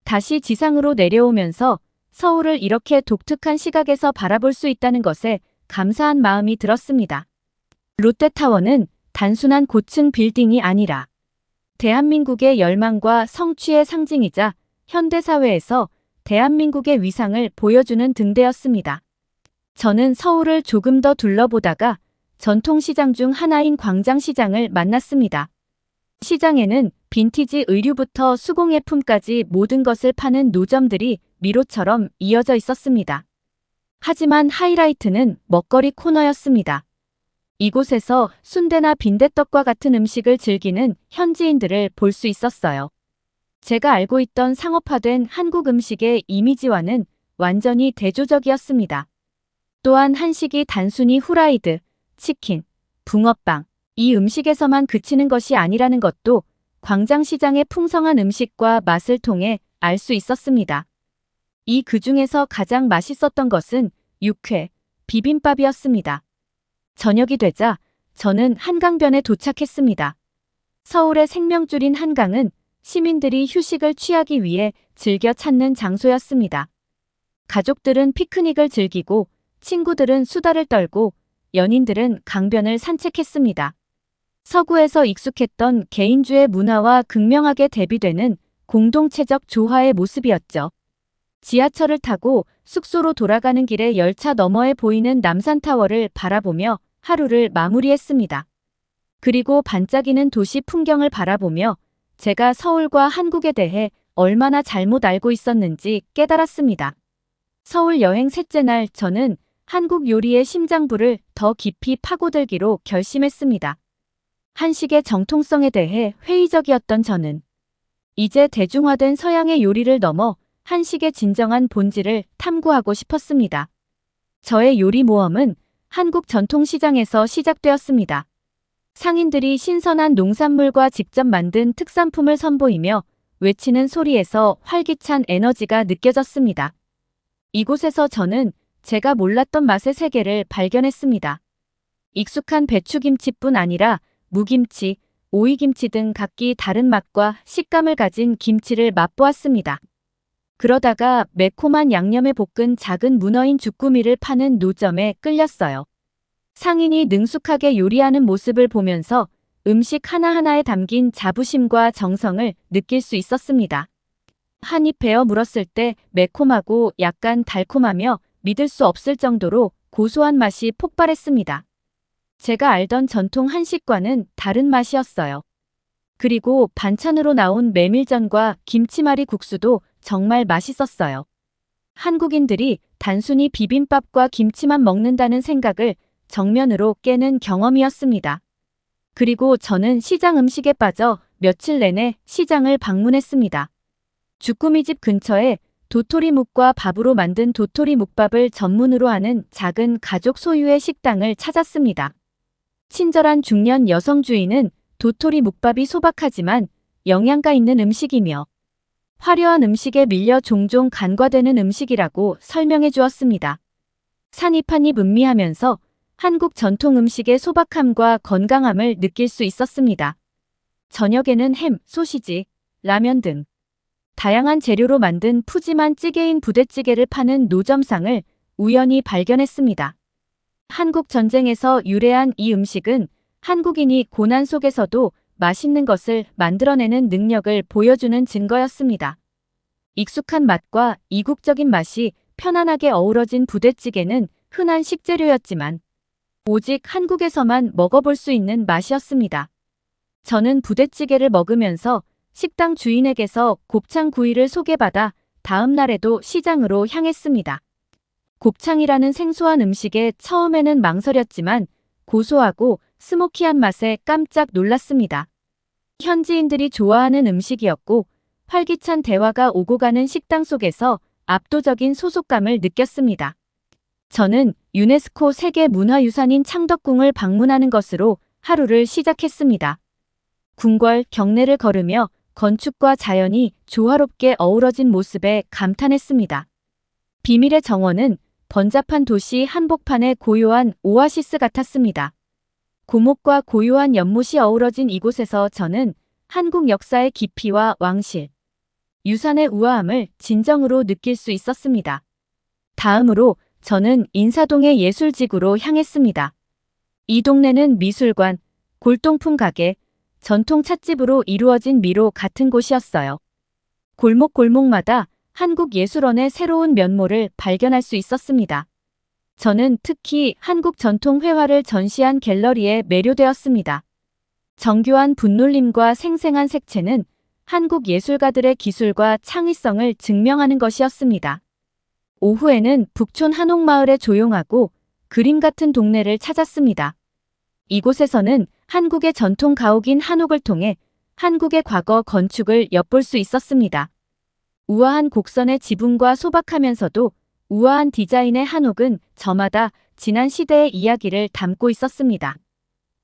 다시 지상으로 내려오면서 서울을 이렇게 독특한 시각에서 바라볼 수 있다는 것에 감사한 마음이 들었습니다. 롯데타워는 단순한 고층 빌딩이 아니라 대한민국의 열망과 성취의 상징이자 현대사회에서 대한민국의 위상을 보여주는 등대였습니다. 저는 서울을 조금 더 둘러보다가 전통시장 중 하나인 광장시장을 만났습니다. 시장에는 빈티지 의류부터 수공예품까지 모든 것을 파는 노점들이 미로처럼 이어져 있었습니다. 하지만 하이라이트는 먹거리 코너였습니다. 이곳에서 순대나 빈대떡과 같은 음식을 즐기는 현지인들을 볼 수 있었어요. 제가 알고 있던 상업화된 한국 음식의 이미지와는 완전히 대조적이었습니다. 또한 한식이 단순히 후라이드, 치킨, 붕어빵, 이 음식에서만 그치는 것이 아니라는 것도 광장시장의 풍성한 음식과 맛을 통해 알 수 있었습니다. 그 중에서 가장 맛있었던 것은 육회, 비빔밥이었습니다. 저녁이 되자 저는 한강변에 도착했습니다. 서울의 생명줄인 한강은 시민들이 휴식을 취하기 위해 즐겨 찾는 장소였습니다. 가족들은 피크닉을 즐기고 친구들은 수다를 떨고 연인들은 강변을 산책했습니다. 서구에서 익숙했던 개인주의 문화와 극명하게 대비되는 공동체적 조화의 모습이었죠. 지하철을 타고 숙소로 돌아가는 길에 열차 너머에 보이는 남산타워를 바라보며 하루를 마무리했습니다. 그리고 반짝이는 도시 풍경을 바라보며 제가 서울과 한국에 대해 얼마나 잘못 알고 있었는지 깨달았습니다. 서울 여행 셋째 날 저는 한국 요리의 심장부를 더 깊이 파고들기로 결심했습니다. 한식의 정통성에 대해 회의적이었던 저는 이제 대중화된 서양의 요리를 넘어 한식의 진정한 본질을 탐구하고 싶었습니다. 저의 요리 모험은 한국 전통시장에서 시작되었습니다. 상인들이 신선한 농산물과 직접 만든 특산품을 선보이며 외치는 소리에서 활기찬 에너지가 느껴졌습니다. 이곳에서 저는 제가 몰랐던 맛의 세계를 발견했습니다. 익숙한 배추김치뿐 아니라 무김치, 오이김치 등 각기 다른 맛과 식감을 가진 김치를 맛보았습니다. 그러다가 매콤한 양념에 볶은 작은 문어인 주꾸미를 파는 노점에 끌렸어요. 상인이 능숙하게 요리하는 모습을 보면서 음식 하나하나에 담긴 자부심과 정성을 느낄 수 있었습니다. 한 입 베어 물었을 때 매콤하고 약간 달콤하며 믿을 수 없을 정도로 고소한 맛이 폭발했습니다. 제가 알던 전통 한식과는 다른 맛이었어요. 그리고 반찬으로 나온 메밀전과 김치말이 국수도 정말 맛있었어요. 한국인들이 단순히 비빔밥과 김치만 먹는다는 생각을 정면으로 깨는 경험이었습니다. 그리고 저는 시장 음식에 빠져 며칠 내내 시장을 방문했습니다. 주꾸미집 근처에 도토리묵과 밥으로 만든 도토리묵밥을 전문으로 하는 작은 가족 소유의 식당을 찾았습니다. 친절한 중년 여성 주인은 도토리묵밥이 소박하지만 영양가 있는 음식이며 화려한 음식에 밀려 종종 간과되는 음식이라고 설명해 주었습니다. 한 입 음미하면서 한국 전통 음식의 소박함과 건강함을 느낄 수 있었습니다. 저녁에는 햄, 소시지, 라면 등 다양한 재료로 만든 푸짐한 찌개인 부대찌개를 파는 노점상을 우연히 발견했습니다. 한국 전쟁에서 유래한 이 음식은 한국인이 고난 속에서도 맛있는 것을 만들어내는 능력을 보여주는 증거였습니다. 익숙한 맛과 이국적인 맛이 편안하게 어우러진 부대찌개는 흔한 식재료였지만 오직 한국에서만 먹어볼 수 있는 맛이었습니다. 저는 부대찌개를 먹으면서 식당 주인에게서 곱창 구이를 소개받아 다음 날에도 시장으로 향했습니다. 곱창이라는 생소한 음식에 처음에는 망설였지만 고소하고 스모키한 맛에 깜짝 놀랐습니다. 현지인들이 좋아하는 음식이었고 활기찬 대화가 오고 가는 식당 속에서 압도적인 소속감을 느꼈습니다. 저는 유네스코 세계문화유산인 창덕궁을 방문하는 것으로 하루를 시작했습니다. 궁궐 경내를 걸으며 건축과 자연이 조화롭게 어우러진 모습에 감탄했습니다. 비밀의 정원은 번잡한 도시 한복판의 고요한 오아시스 같았습니다. 고목과 고요한 연못이 어우러진 이곳에서 저는 한국 역사의 깊이와 왕실, 유산의 우아함을 진정으로 느낄 수 있었습니다. 다음으로 저는 인사동의 예술지구로 향했습니다. 이 동네는 미술관, 골동품 가게, 전통 찻집으로 이루어진 미로 같은 곳이었어요. 골목골목마다 한국 예술원의 새로운 면모를 발견할 수 있었습니다. 저는 특히 한국 전통 회화를 전시한 갤러리에 매료되었습니다. 정교한 붓놀림과 생생한 색채는 한국 예술가들의 기술과 창의성을 증명하는 것이었습니다. 오후에는 북촌 한옥마을의 조용하고 그림 같은 동네를 찾았습니다. 이곳에서는 한국의 전통 가옥인 한옥을 통해 한국의 과거 건축을 엿볼 수 있었습니다. 우아한 곡선의 지붕과 소박하면서도 우아한 디자인의 한옥은 저마다 지난 시대의 이야기를 담고 있었습니다.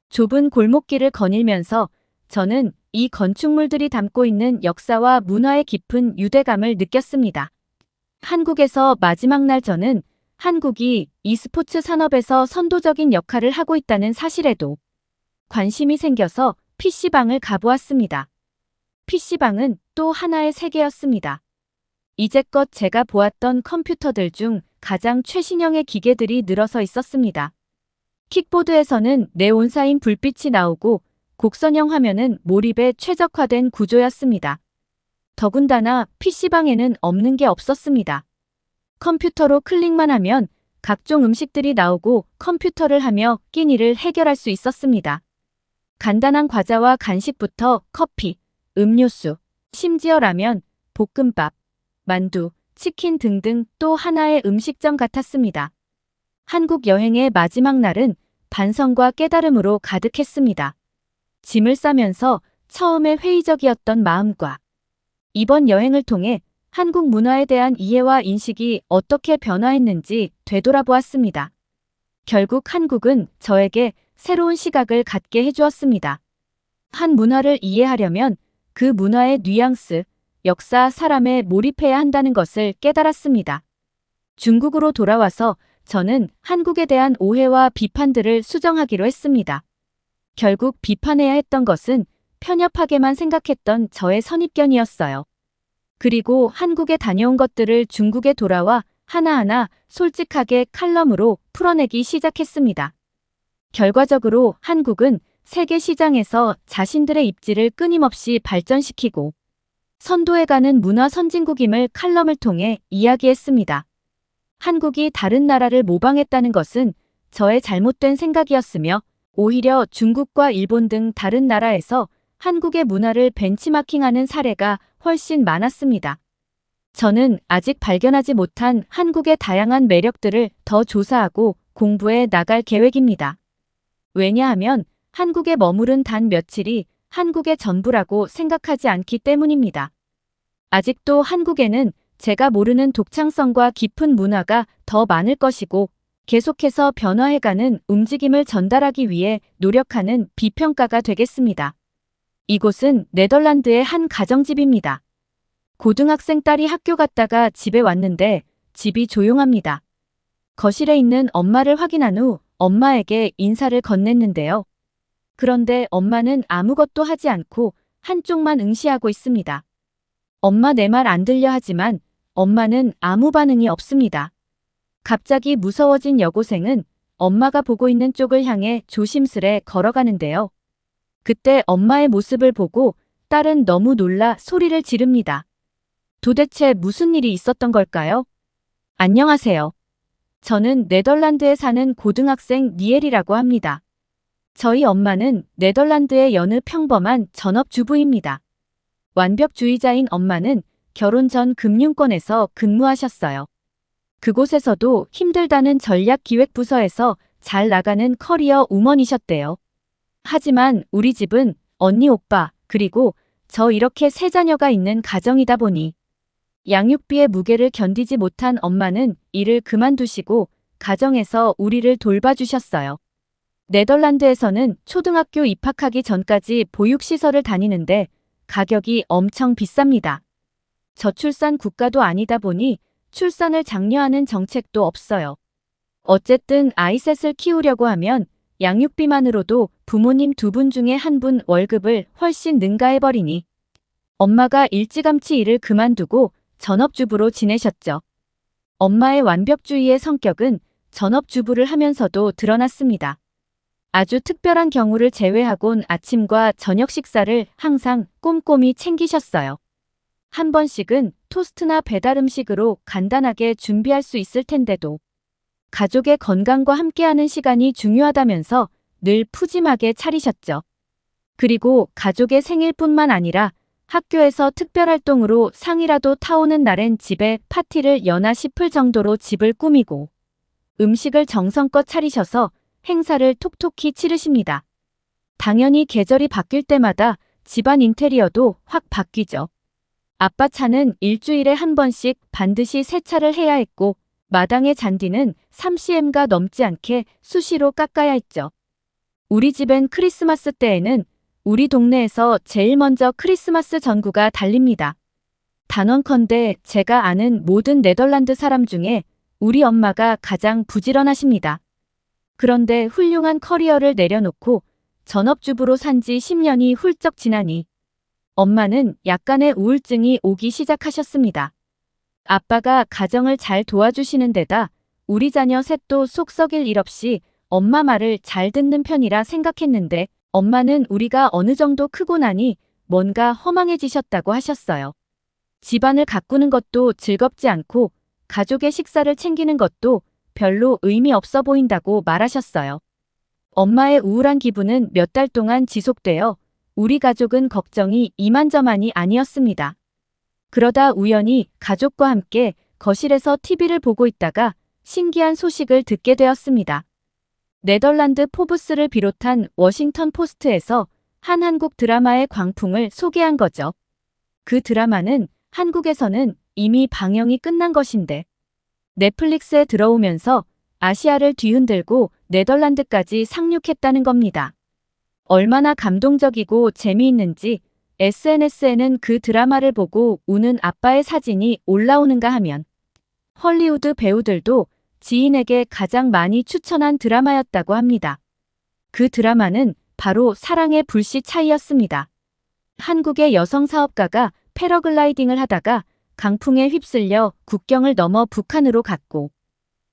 좁은 골목길을 거닐면서 저는 이 건축물들이 담고 있는 역사와 문화의 깊은 유대감을 느꼈습니다. 한국에서 마지막 날 저는 한국이 e스포츠 산업에서 선도적인 역할을 하고 있다는 사실에도 관심이 생겨서 PC방을 가보았습니다. PC방은 또 하나의 세계였습니다. 이제껏 제가 보았던 컴퓨터들 중 가장 최신형의 기계들이 늘어서 있었습니다. 킥보드에서는 네온사인 불빛이 나오고 곡선형 화면은 몰입에 최적화된 구조였습니다. 더군다나 PC방에는 없는 게 없었습니다. 컴퓨터로 클릭만 하면 각종 음식들이 나오고 컴퓨터를 하며 끼니를 해결할 수 있었습니다. 간단한 과자와 간식부터 커피, 음료수, 심지어 라면, 볶음밥, 만두, 치킨 등등 또 하나의 음식점 같았습니다. 한국 여행의 마지막 날은 반성과 깨달음으로 가득했습니다. 짐을 싸면서 처음에 회의적이었던 마음과 이번 여행을 통해 한국 문화에 대한 이해와 인식이 어떻게 변화했는지 되돌아보았습니다. 결국 한국은 저에게 새로운 시각을 갖게 해주었습니다. 한 문화를 이해하려면 그 문화의 뉘앙스, 역사, 사람에 몰입해야 한다는 것을 깨달았습니다. 중국으로 돌아와서 저는 한국에 대한 오해와 비판들을 수정하기로 했습니다. 결국 비판해야 했던 것은 편협하게만 생각했던 저의 선입견이었어요. 그리고 한국에 다녀온 것들을 중국에 돌아와 하나하나 솔직하게 칼럼으로 풀어내기 시작했습니다. 결과적으로 한국은 세계 시장에서 자신들의 입지를 끊임없이 발전시키고 선도해가는 문화 선진국임을 칼럼을 통해 이야기했습니다. 한국이 다른 나라를 모방했다는 것은 저의 잘못된 생각이었으며 오히려 중국과 일본 등 다른 나라에서 한국의 문화를 벤치마킹하는 사례가 훨씬 많았습니다. 저는 아직 발견하지 못한 한국의 다양한 매력들을 더 조사하고 공부해 나갈 계획입니다. 왜냐하면 한국에 머무른 단 며칠이 한국의 전부라고 생각하지 않기 때문입니다. 아직도 한국에는 제가 모르는 독창성과 깊은 문화가 더 많을 것이고 계속해서 변화해가는 움직임을 전달하기 위해 노력하는 비평가가 되겠습니다. 이곳은 네덜란드의 한 가정집입니다. 고등학생 딸이 학교 갔다가 집에 왔는데 집이 조용합니다. 거실에 있는 엄마를 확인한 후 엄마에게 인사를 건넸는데요. 그런데 엄마는 아무것도 하지 않고 한쪽만 응시하고 있습니다. 엄마 내 말 안 들려 하지만 엄마는 아무 반응이 없습니다. 갑자기 무서워진 여고생은 엄마가 보고 있는 쪽을 향해 조심스레 걸어가는데요. 그때 엄마의 모습을 보고 딸은 너무 놀라 소리를 지릅니다. 도대체 무슨 일이 있었던 걸까요? 안녕하세요. 저는 네덜란드에 사는 고등학생 니엘이라고 합니다. 저희 엄마는 네덜란드의 여느 평범한 전업주부입니다. 완벽주의자인 엄마는 결혼 전 금융권에서 근무하셨어요. 그곳에서도 힘들다는 전략기획부서에서 잘 나가는 커리어 우먼이셨대요. 하지만 우리 집은 언니 오빠 그리고 저 이렇게 세 자녀가 있는 가정이다 보니 양육비의 무게를 견디지 못한 엄마는 일을 그만두시고 가정에서 우리를 돌봐주셨어요. 네덜란드에서는 초등학교 입학하기 전까지 보육시설을 다니는데 가격이 엄청 비쌉니다. 저출산 국가도 아니다 보니 출산을 장려하는 정책도 없어요. 어쨌든 아이셋을 키우려고 하면 양육비만으로도 부모님 두 분 중에 한 분 월급을 훨씬 능가해버리니 엄마가 일찌감치 일을 그만두고 전업주부로 지내셨죠. 엄마의 완벽주의의 성격은 전업주부를 하면서도 드러났습니다. 아주 특별한 경우를 제외하곤 아침과 저녁 식사를 항상 꼼꼼히 챙기셨어요. 한 번씩은 토스트나 배달 음식으로 간단하게 준비할 수 있을 텐데도 가족의 건강과 함께하는 시간이 중요하다면서 늘 푸짐하게 차리셨죠. 그리고 가족의 생일뿐만 아니라 학교에서 특별활동으로 상이라도 타오는 날엔 집에 파티를 여나 싶을 정도로 집을 꾸미고 음식을 정성껏 차리셔서 행사를 톡톡히 치르십니다. 당연히 계절이 바뀔 때마다 집안 인테리어도 확 바뀌죠. 아빠 차는 일주일에 한 번씩 반드시 세차를 해야 했고 마당의 잔디는 3cm가 넘지 않게 수시로 깎아야 했죠. 우리 집엔 크리스마스 때에는 우리 동네에서 제일 먼저 크리스마스 전구가 달립니다. 단언컨대 제가 아는 모든 네덜란드 사람 중에 우리 엄마가 가장 부지런하십니다. 그런데 훌륭한 커리어를 내려놓고 전업주부로 산 지 10년이 훌쩍 지나니 엄마는 약간의 우울증이 오기 시작하셨습니다. 아빠가 가정을 잘 도와주시는 데다 우리 자녀 셋도 속 썩일 일 없이 엄마 말을 잘 듣는 편이라 생각했는데 엄마는 우리가 어느 정도 크고 나니 뭔가 허망해지셨다고 하셨어요. 집안을 가꾸는 것도 즐겁지 않고 가족의 식사를 챙기는 것도 별로 의미 없어 보인다고 말하셨어요. 엄마의 우울한 기분은 몇 달 동안 지속되어 우리 가족은 걱정이 이만저만이 아니었습니다. 그러다 우연히 가족과 함께 거실에서 TV를 보고 있다가 신기한 소식을 듣게 되었습니다. 네덜란드 포브스를 비롯한 워싱턴 포스트에서 한 한국 드라마의 광풍을 소개한 거죠. 그 드라마는 한국에서는 이미 방영이 끝난 것인데 넷플릭스에 들어오면서 아시아를 뒤흔들고 네덜란드까지 상륙했다는 겁니다. 얼마나 감동적이고 재미있는지 SNS에는 그 드라마를 보고 우는 아빠의 사진이 올라오는가 하면 헐리우드 배우들도 지인에게 가장 많이 추천한 드라마였다고 합니다. 그 드라마는 바로 사랑의 불시차이였습니다. 한국의 여성 사업가가 패러글라이딩을 하다가 강풍에 휩쓸려 국경을 넘어 북한으로 갔고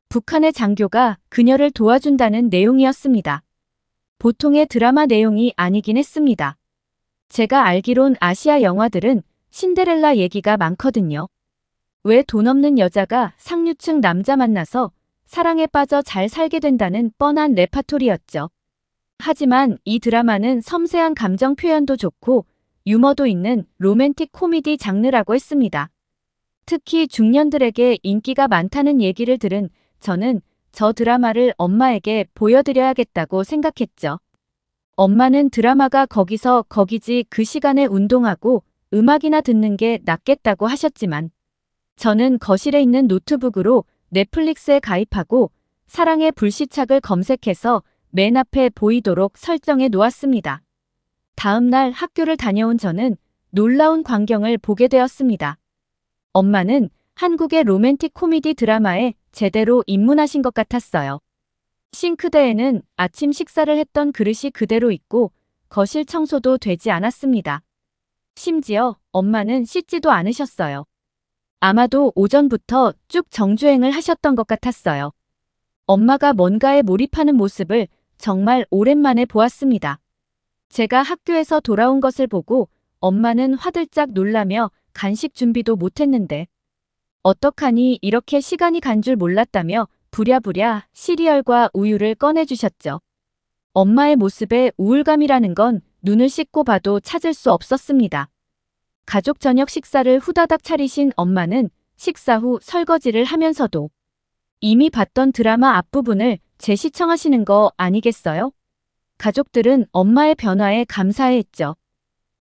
북한의 장교가 그녀를 도와준다는 내용이었습니다. 보통의 드라마 내용이 아니긴 했습니다. 제가 알기론 아시아 영화들은 신데렐라 얘기가 많거든요. 왜 돈 없는 여자가 상류층 남자 만나서 사랑에 빠져 잘 살게 된다는 뻔한 레파토리였죠. 하지만 이 드라마는 섬세한 감정 표현도 좋고 유머도 있는 로맨틱 코미디 장르라고 했습니다. 특히 중년들에게 인기가 많다는 얘기를 들은 저는 저 드라마를 엄마에게 보여드려야겠다고 생각했죠. 엄마는 드라마가 거기서 거기지 그 시간에 운동하고 음악이나 듣는 게 낫겠다고 하셨지만 저는 거실에 있는 노트북으로 넷플릭스에 가입하고 사랑의 불시착을 검색해서 맨 앞에 보이도록 설정해 놓았습니다. 다음 날 학교를 다녀온 저는 놀라운 광경을 보게 되었습니다. 엄마는 한국의 로맨틱 코미디 드라마에 제대로 입문하신 것 같았어요. 싱크대에는 아침 식사를 했던 그릇이 그대로 있고 거실 청소도 되지 않았습니다. 심지어 엄마는 씻지도 않으셨어요. 아마도 오전부터 쭉 정주행을 하셨던 것 같았어요. 엄마가 뭔가에 몰입하는 모습을 정말 오랜만에 보았습니다. 제가 학교에서 돌아온 것을 보고 엄마는 화들짝 놀라며 간식 준비도 못했는데 어떡하니 이렇게 시간이 간 줄 몰랐다며 부랴부랴 시리얼과 우유를 꺼내주셨죠. 엄마의 모습에 우울감이라는 건 눈을 씻고 봐도 찾을 수 없었습니다. 가족 저녁 식사를 후다닥 차리신 엄마는 식사 후 설거지를 하면서도 이미 봤던 드라마 앞부분을 재시청하시는 거 아니겠어요? 가족들은 엄마의 변화에 감사해했죠.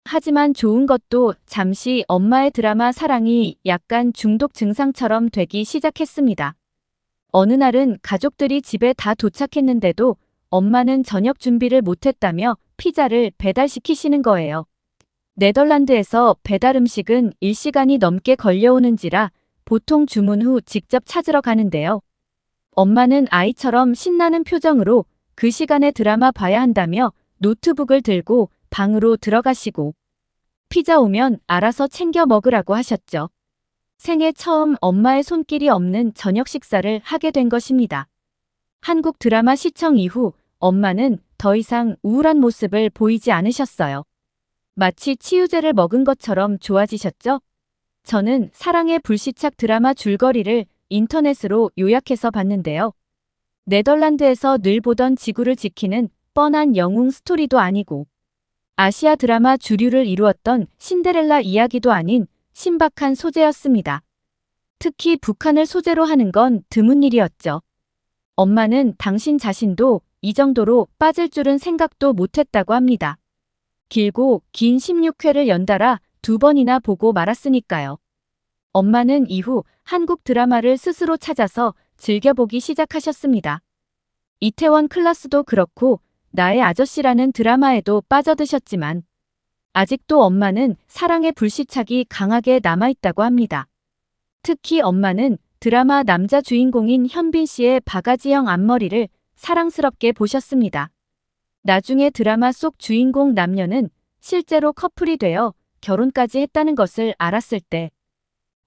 하지만 좋은 것도 잠시 엄마의 드라마 사랑이 약간 중독 증상처럼 되기 시작했습니다. 어느 날은 가족들이 집에 다 도착했는데도 엄마는 저녁 준비를 못했다며 피자를 배달시키시는 거예요. 네덜란드에서 배달 음식은 1시간이 넘게 걸려오는지라 보통 주문 후 직접 찾으러 가는데요. 엄마는 아이처럼 신나는 표정으로 그 시간에 드라마 봐야 한다며 노트북을 들고 방으로 들어가시고 피자 오면 알아서 챙겨 먹으라고 하셨죠. 생애 처음 엄마의 손길이 없는 저녁 식사를 하게 된 것입니다. 한국 드라마 시청 이후 엄마는 더 이상 우울한 모습을 보이지 않으셨어요. 마치 치유제를 먹은 것처럼 좋아지셨죠? 저는 사랑의 불시착 드라마 줄거리를 인터넷으로 요약해서 봤는데요. 네덜란드에서 늘 보던 지구를 지키는 뻔한 영웅 스토리도 아니고 아시아 드라마 주류를 이루었던 신데렐라 이야기도 아닌 신박한 소재였습니다. 특히 북한을 소재로 하는 건 드문 일이었죠. 엄마는 당신 자신도 이 정도로 빠질 줄은 생각도 못했다고 합니다. 길고 긴 16회를 연달아 2번이나 보고 말았으니까요. 엄마는 이후 한국 드라마를 스스로 찾아서 즐겨보기 시작하셨습니다. 이태원 클라스도 그렇고 나의 아저씨라는 드라마에도 빠져드셨지만 아직도 엄마는 사랑의 불시착이 강하게 남아있다고 합니다. 특히 엄마는 드라마 남자 주인공인 현빈 씨의 바가지형 앞머리를 사랑스럽게 보셨습니다. 나중에 드라마 속 주인공 남녀는 실제로 커플이 되어 결혼까지 했다는 것을 알았을 때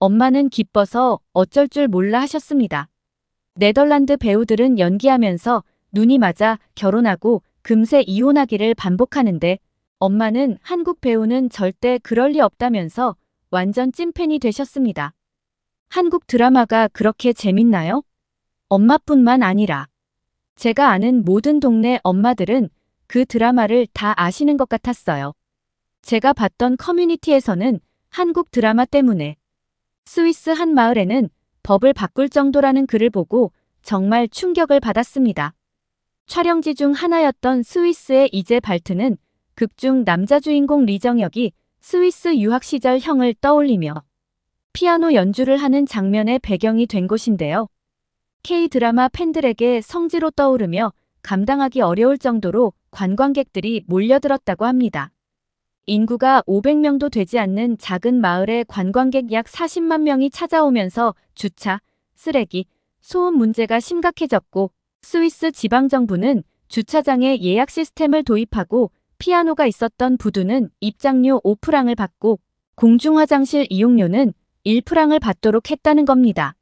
엄마는 기뻐서 어쩔 줄 몰라 하셨습니다. 네덜란드 배우들은 연기하면서 눈이 맞아 결혼하고 금세 이혼하기를 반복하는데 엄마는 한국 배우는 절대 그럴 리 없다면서 완전 찐팬이 되셨습니다. 한국 드라마가 그렇게 재밌나요? 엄마뿐만 아니라 제가 아는 모든 동네 엄마들은 그 드라마를 다 아시는 것 같았어요. 제가 봤던 커뮤니티에서는 한국 드라마 때문에 스위스 한 마을에는 법을 바꿀 정도라는 글을 보고 정말 충격을 받았습니다. 촬영지 중 하나였던 스위스의 이제 발트는 극중 남자 주인공 리정혁이 스위스 유학 시절 형을 떠올리며 피아노 연주를 하는 장면의 배경이 된 곳인데요. K-드라마 팬들에게 성지로 떠오르며 감당하기 어려울 정도로 관광객들이 몰려들었다고 합니다. 인구가 500명도 되지 않는 작은 마을에 관광객 약 40만 명이 찾아오면서 주차, 쓰레기, 소음 문제가 심각해졌고 스위스 지방정부는 주차장에 예약 시스템을 도입하고 피아노가 있었던 부두는 입장료 5프랑을 받고 공중화장실 이용료는 1프랑을 받도록 했다는 겁니다.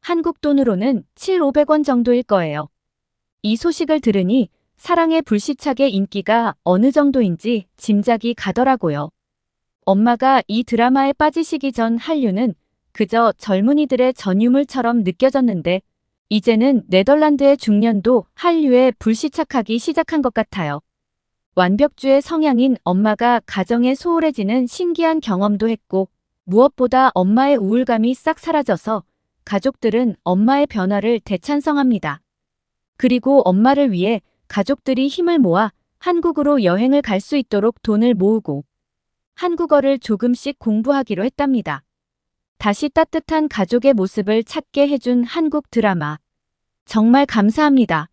한국 돈으로는 7,500원 정도일 거예요. 이 소식을 들으니 사랑의 불시착의 인기가 어느 정도인지 짐작이 가더라고요. 엄마가 이 드라마에 빠지시기 전 한류는 그저 젊은이들의 전유물처럼 느껴졌는데 이제는 네덜란드의 중년도 한류에 불시착하기 시작한 것 같아요. 완벽주의 성향인 엄마가 가정에 소홀해지는 신기한 경험도 했고 무엇보다 엄마의 우울감이 싹 사라져서 가족들은 엄마의 변화를 대찬성합니다. 그리고 엄마를 위해 가족들이 힘을 모아 한국으로 여행을 갈 수 있도록 돈을 모으고 한국어를 조금씩 공부하기로 했답니다. 다시 따뜻한 가족의 모습을 찾게 해준 한국 드라마. 정말 감사합니다.